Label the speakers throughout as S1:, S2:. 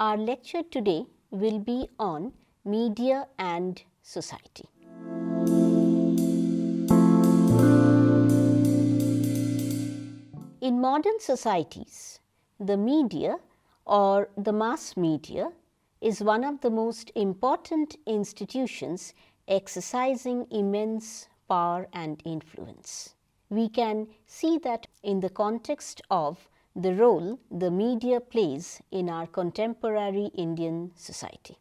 S1: our lecture today will be on media and society. In modern societies, the media or the mass media is one of the most important institutions exercising immense power and influence. We can see that in the context of the role the media plays in our contemporary Indian society.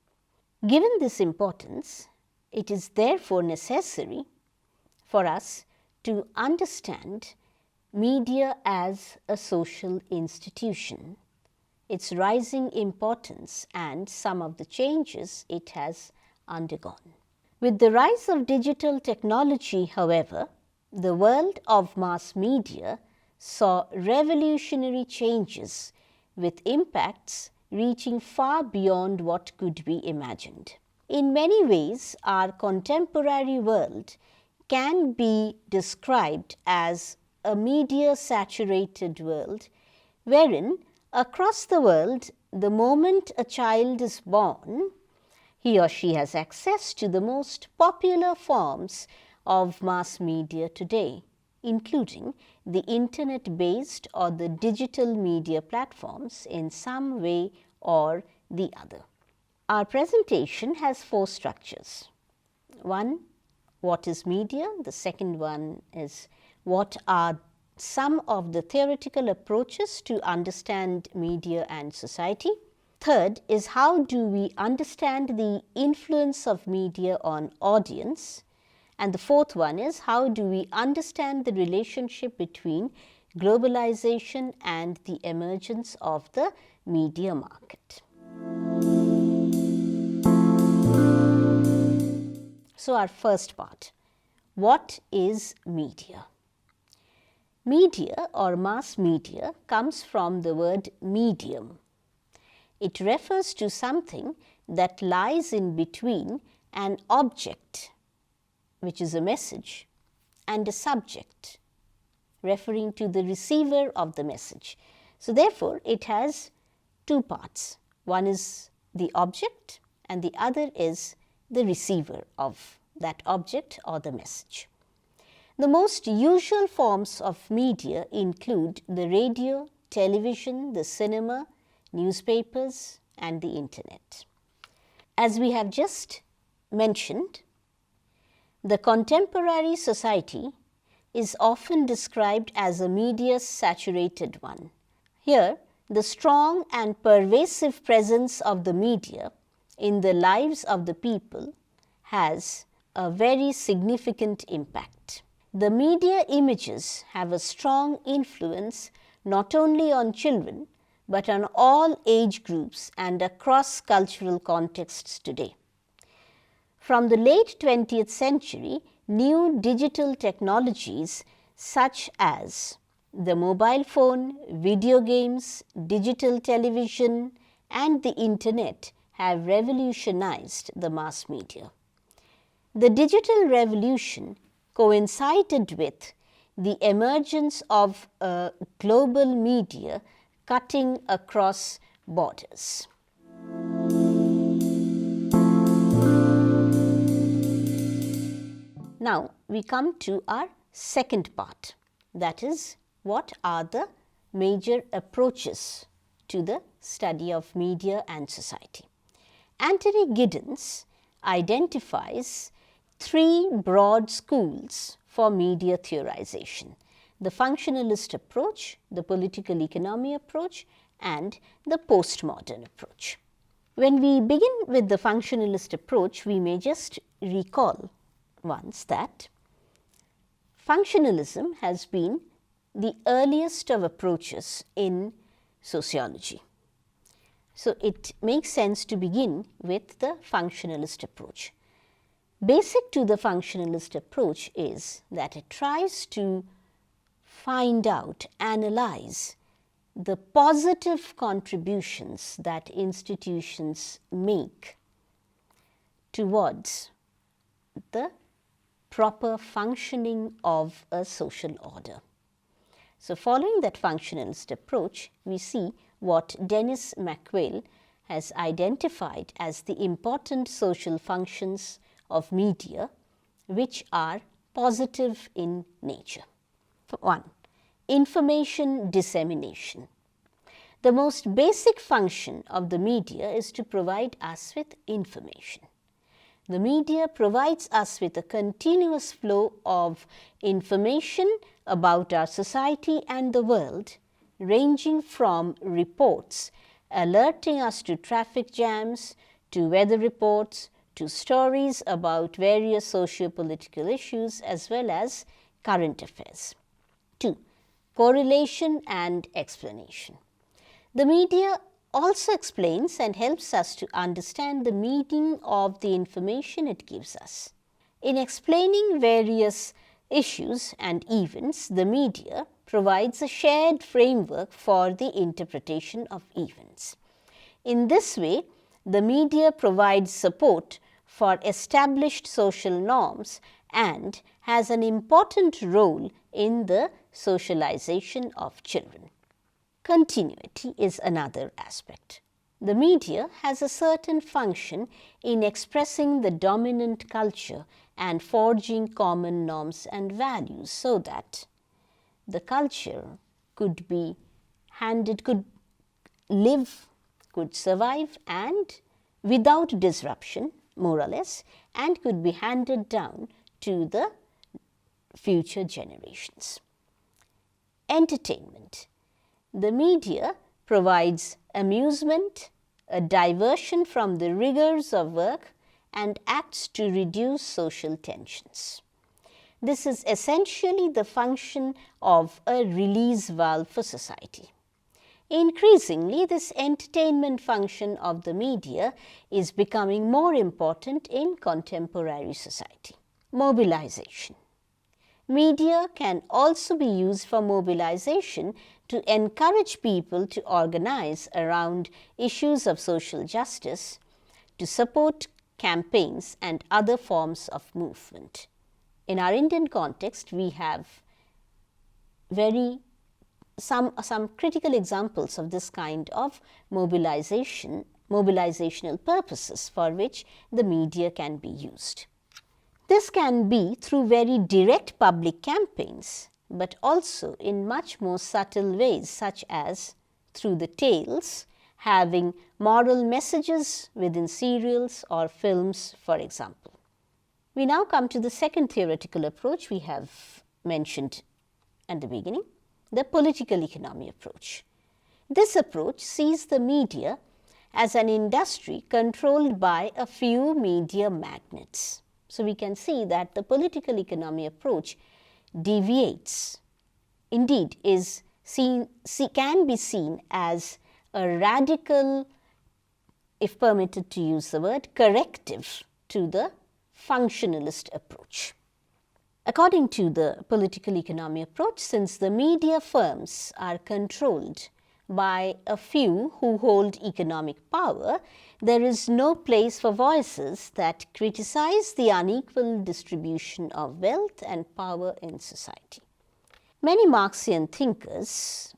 S1: Given this importance, it is therefore necessary for us to understand media as a social institution, its rising importance and some of the changes it has undergone. With the rise of digital technology, however, the world of mass media saw revolutionary changes with impacts reaching far beyond what could be imagined. In many ways, our contemporary world can be described as a media-saturated world, wherein across the world, the moment a child is born, he or she has access to the most popular forms of mass media today, including the internet-based or the digital media platforms in some way or the other. Our presentation has four structures. One, what is media? The second one is what are some of the theoretical approaches to understand media and society. Third is how do we understand the influence of media on audience. And the fourth one is how do we understand the relationship between globalization and the emergence of the media market. So, our first part, what is media? Media or mass media comes from the word medium. It refers to something that lies in between an object, which is a message, and a subject, referring to the receiver of the message. So, therefore, it has two parts. One is the object and the other is the receiver of that object or the message. The most usual forms of media include the radio, television, the cinema, newspapers, and the internet. As we have just mentioned, the contemporary society is often described as a media-saturated one. Here, the strong and pervasive presence of the media in the lives of the people has a very significant impact. The media images have a strong influence not only on children, but on all age groups and across cultural contexts today. From the late 20th century, new digital technologies such as the mobile phone, video games, digital television, and the internet have revolutionized the mass media. The digital revolution coincided with the emergence of a global media cutting across borders. Now, we come to our second part, that is, what are the major approaches to the study of media and society. Anthony Giddens identifies three broad schools for media theorization: the functionalist approach, the political economy approach, and the postmodern approach. When we begin with the functionalist approach, we may just recall once that functionalism has been the earliest of approaches in sociology. So, it makes sense to begin with the functionalist approach. Basic to the functionalist approach is that it tries to find out, analyze the positive contributions that institutions make towards the proper functioning of a social order. So, following that functionalist approach, we see what Dennis McQuail has identified as the important social functions of media which are positive in nature. 1. Information dissemination. The most basic function of the media is to provide us with information. The media provides us with a continuous flow of information about our society and the world, ranging from reports alerting us to traffic jams, to weather reports, to stories about various socio-political issues as well as current affairs. 2. Correlation and explanation. The media also explains and helps us to understand the meaning of the information it gives us. In explaining various issues and events, the media provides a shared framework for the interpretation of events. In this way, the media provides support for established social norms and has an important role in the socialization of children. Continuity is another aspect. The media has a certain function in expressing the dominant culture and forging common norms and values so that the culture could be handed, could live, could survive and without disruption, more or less, and could be handed down to the future generations. Entertainment. The media provides amusement, a diversion from the rigors of work, and acts to reduce social tensions. This is essentially the function of a release valve for society. Increasingly, this entertainment function of the media is becoming more important in contemporary society. Mobilization. Media can also be used for mobilization to encourage people to organize around issues of social justice, to support campaigns and other forms of movement. In our Indian context, we have some critical examples of this kind of mobilizational purposes for which the media can be used. This can be through very direct public campaigns, but also in much more subtle ways, such as through the tales having moral messages within serials or films, for example. We now come to the second theoretical approach we have mentioned at the beginning, the political economy approach. This approach sees the media as an industry controlled by a few media magnates. So, we can see that the political economy approach deviates, indeed can be seen as a radical, if permitted to use the word, corrective to the functionalist approach. According to the political economy approach, since the media firms are controlled by a few who hold economic power, there is no place for voices that criticize the unequal distribution of wealth and power in society. Many Marxian thinkers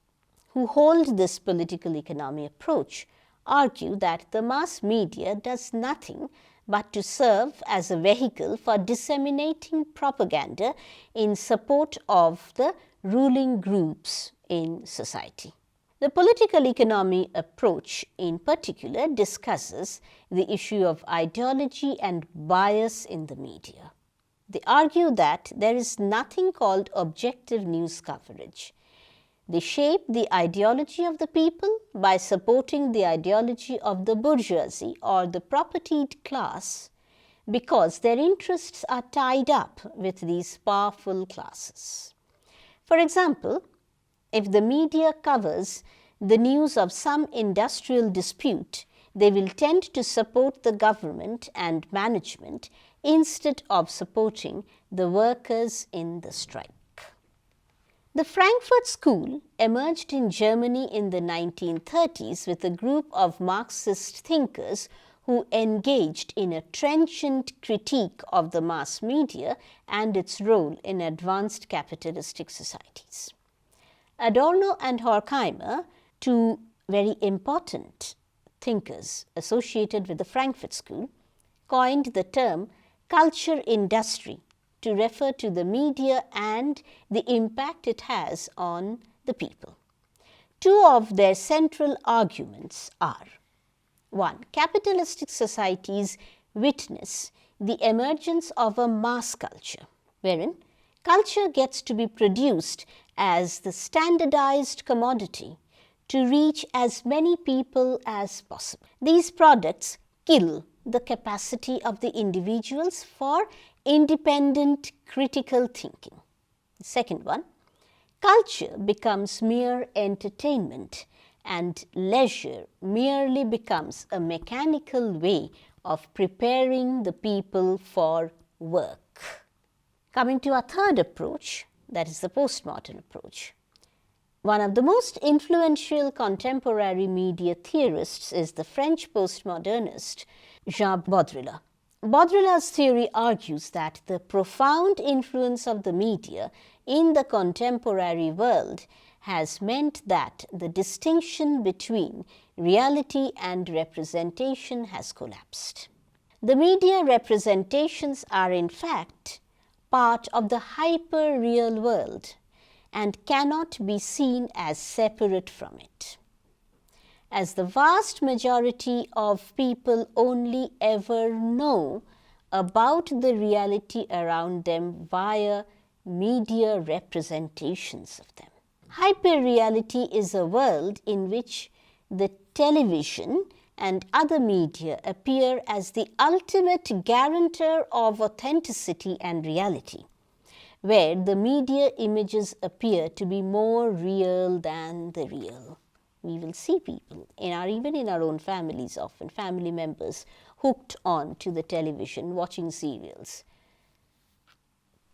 S1: who hold this political economy approach argue that the mass media does nothing but to serve as a vehicle for disseminating propaganda in support of the ruling groups in society. The political economy approach in particular discusses the issue of ideology and bias in the media. They argue that there is nothing called objective news coverage. They shape the ideology of the people by supporting the ideology of the bourgeoisie or the propertied class because their interests are tied up with these powerful classes. For example, if the media covers the news of some industrial dispute, they will tend to support the government and management instead of supporting the workers in the strike. The Frankfurt School emerged in Germany in the 1930s with a group of Marxist thinkers who engaged in a trenchant critique of the mass media and its role in advanced capitalistic societies. Adorno and Horkheimer, two very important thinkers associated with the Frankfurt School coined the term culture industry to refer to the media and the impact it has on the people. Two of their central arguments are: 1. Capitalistic societies witness the emergence of a mass culture, wherein culture gets to be produced as the standardized commodity to reach as many people as possible. These products kill the capacity of the individuals for independent critical thinking. The second one, culture becomes mere entertainment and leisure merely becomes a mechanical way of preparing the people for work. Coming to our third approach, that is the postmodern approach. One of the most influential contemporary media theorists is the French postmodernist Jean Baudrillard. Baudrillard's theory argues that the profound influence of the media in the contemporary world has meant that the distinction between reality and representation has collapsed. The media representations are in fact part of the hyper-real world and cannot be seen as separate from it. As the vast majority of people only ever know about the reality around them via media representations of them. Hyperreality is a world in which the television and other media appear as the ultimate guarantor of authenticity and reality, where the media images appear to be more real than the real. We will see people, even in our own families often, family members hooked on to the television, watching serials,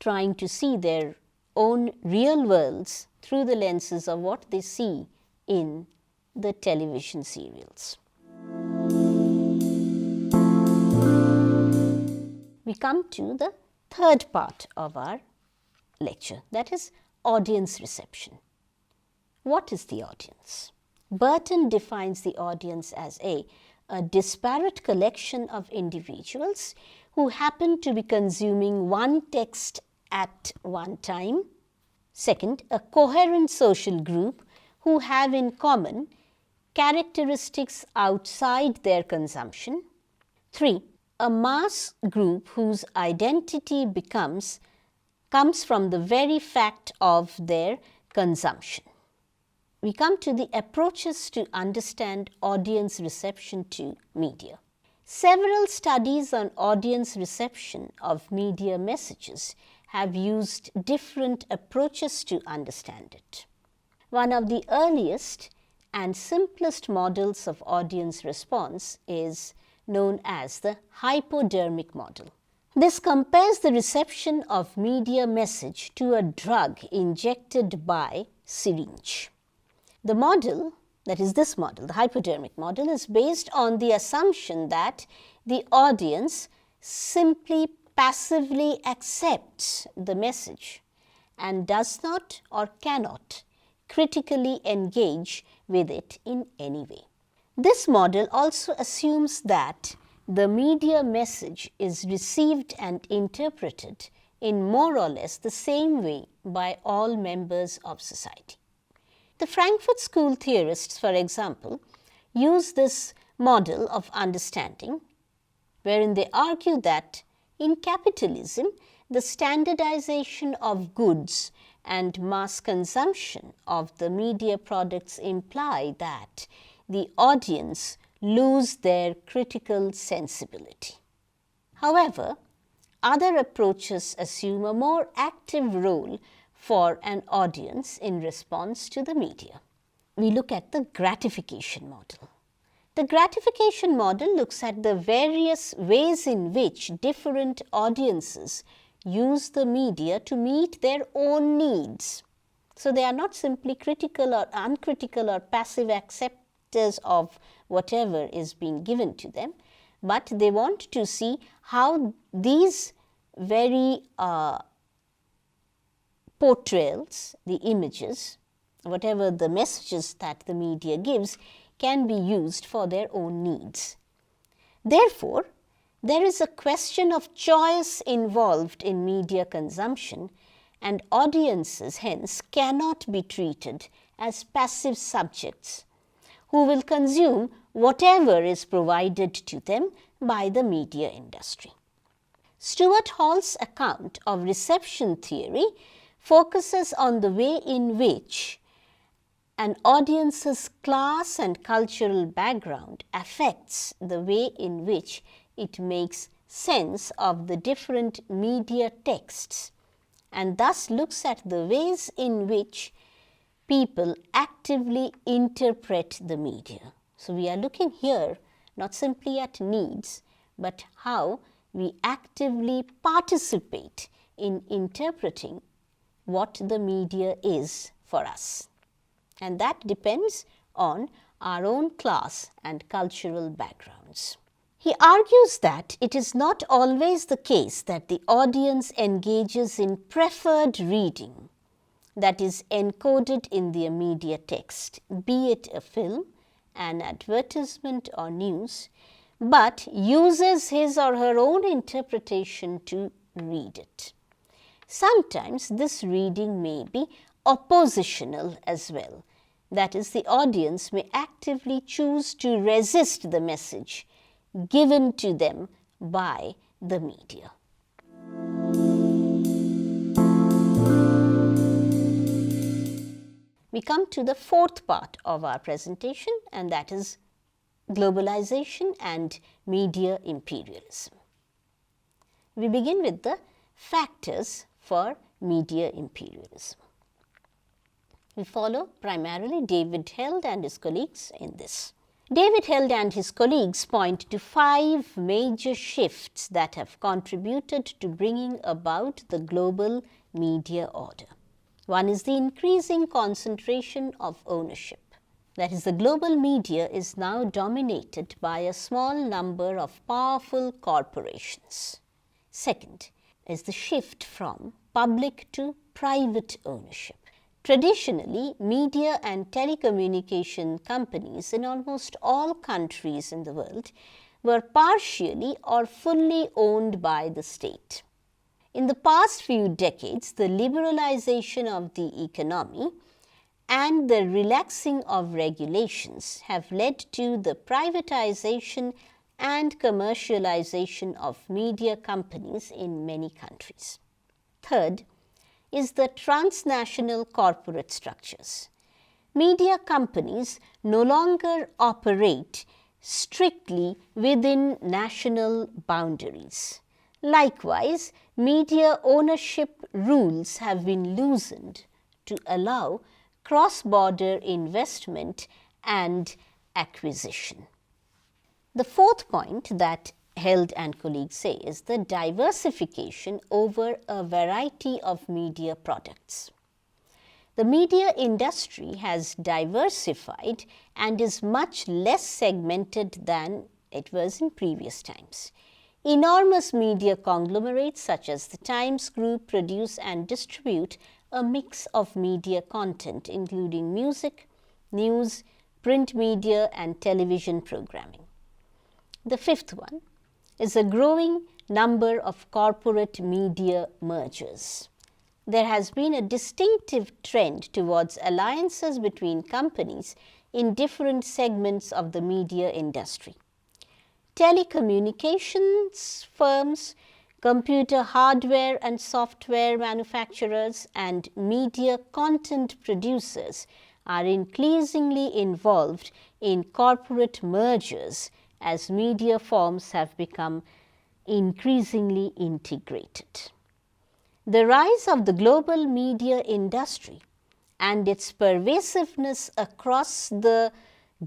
S1: trying to see their own real worlds through the lenses of what they see in the television serials. We come to the third part of our lecture, that is audience reception. What is the audience? Burton defines the audience as a disparate collection of individuals who happen to be consuming one text at one time. Second, a coherent social group who have in common characteristics outside their consumption. 3. A mass group whose identity comes from the very fact of their consumption. We come to the approaches to understand audience reception to media. Several studies on audience reception of media messages have used different approaches to understand it. One of the earliest and simplest models of audience response is known as the hypodermic model. This compares the reception of media message to a drug injected by syringe. The model, that is this model, the hypodermic model, is based on the assumption that the audience simply passively accepts the message and does not or cannot critically engage with it in any way. This model also assumes that the media message is received and interpreted in more or less the same way by all members of society. The Frankfurt School theorists, for example, use this model of understanding, wherein they argue that in capitalism, the standardization of goods and mass consumption of the media products imply that the audience lose their critical sensibility. However, other approaches assume a more active role for an audience in response to the media. We look at the gratification model. The gratification model looks at the various ways in which different audiences use the media to meet their own needs. So they are not simply critical or uncritical or passive acceptors of whatever is being given to them, but they want to see how these very portrayals, the images, whatever the messages that the media gives, can be used for their own needs. Therefore, there is a question of choice involved in media consumption, and audiences hence cannot be treated as passive subjects who will consume whatever is provided to them by the media industry. Stuart Hall's account of reception theory focuses on the way in which an audience's class and cultural background affects the way in which it makes sense of the different media texts, and thus looks at the ways in which people actively interpret the media. So, we are looking here not simply at needs, but how we actively participate in interpreting what the media is for us. And that depends on our own class and cultural backgrounds. He argues that it is not always the case that the audience engages in preferred reading that is encoded in the media text, be it a film, an advertisement or news, but uses his or her own interpretation to read it. Sometimes this reading may be oppositional as well. That is, the audience may actively choose to resist the message given to them by the media. We come to the fourth part of our presentation, and that is globalization and media imperialism. We begin with the factors for media imperialism. We follow primarily David Held and his colleagues in this. David Held and his colleagues point to 5 major shifts that have contributed to bringing about the global media order. One is the increasing concentration of ownership. That is, the global media is now dominated by a small number of powerful corporations. Second is the shift from public to private ownership. Traditionally, media and telecommunication companies in almost all countries in the world were partially or fully owned by the state. In the past few decades, the liberalization of the economy and the relaxing of regulations have led to the privatization and commercialization of media companies in many countries. Third is the transnational corporate structures. Media companies no longer operate strictly within national boundaries. Likewise, media ownership rules have been loosened to allow cross-border investment and acquisition. The fourth point that Held and colleagues say is the diversification over a variety of media products. The media industry has diversified and is much less segmented than it was in previous times. Enormous media conglomerates such as the Times Group produce and distribute a mix of media content including music, news, print media and television programming. The fifth one is a growing number of corporate media mergers. There has been a distinctive trend towards alliances between companies in different segments of the media industry. Telecommunications firms, computer hardware and software manufacturers, and media content producers are increasingly involved in corporate mergers as media forms have become increasingly integrated. The rise of the global media industry and its pervasiveness across the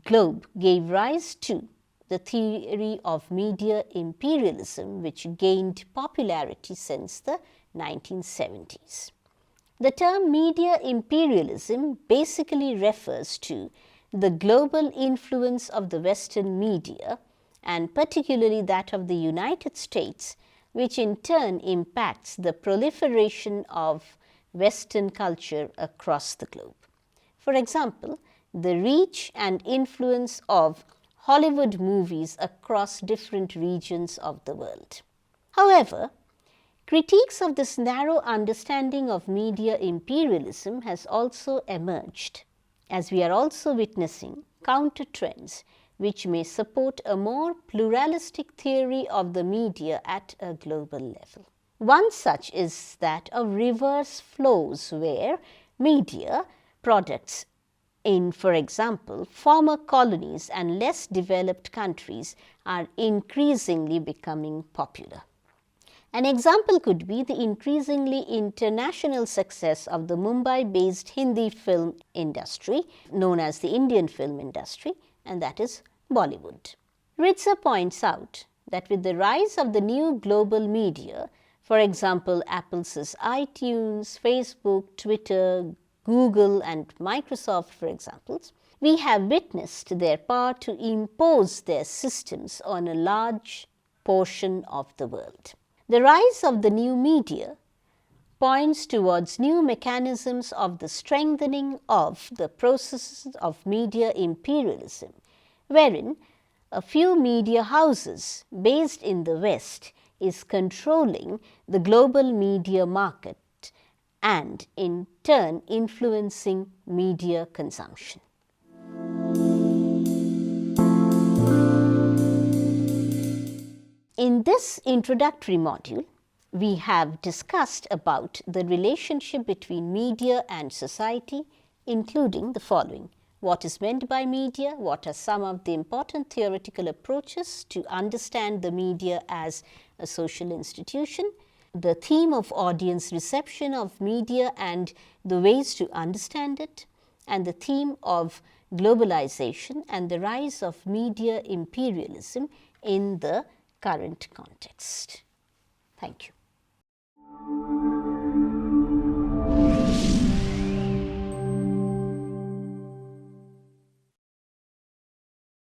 S1: globe gave rise to the theory of media imperialism, which gained popularity since the 1970s. The term media imperialism basically refers to the global influence of the Western media, and particularly that of the United States, which in turn impacts the proliferation of Western culture across the globe. For example, the reach and influence of Hollywood movies across different regions of the world. However, critiques of this narrow understanding of media imperialism has also emerged, as we are also witnessing counter trends which may support a more pluralistic theory of the media at a global level. One such is that of reverse flows, where media products in, for example, former colonies and less developed countries are increasingly becoming popular. An example could be the increasingly international success of the Mumbai-based Hindi film industry, known as the Indian film industry, and that is Bollywood. Ritzer points out that with the rise of the new global media, for example, Apple's iTunes, Facebook, Twitter, Google and Microsoft, for example, we have witnessed their power to impose their systems on a large portion of the world. The rise of the new media points towards new mechanisms of the strengthening of the processes of media imperialism, wherein a few media houses based in the West is controlling the global media market and in turn influencing media consumption. In this introductory module, we have discussed about the relationship between media and society, including the following: what is meant by media, what are some of the important theoretical approaches to understand the media as a social institution, the theme of audience reception of media and the ways to understand it, and the theme of globalization and the rise of media imperialism in the current context. Thank you.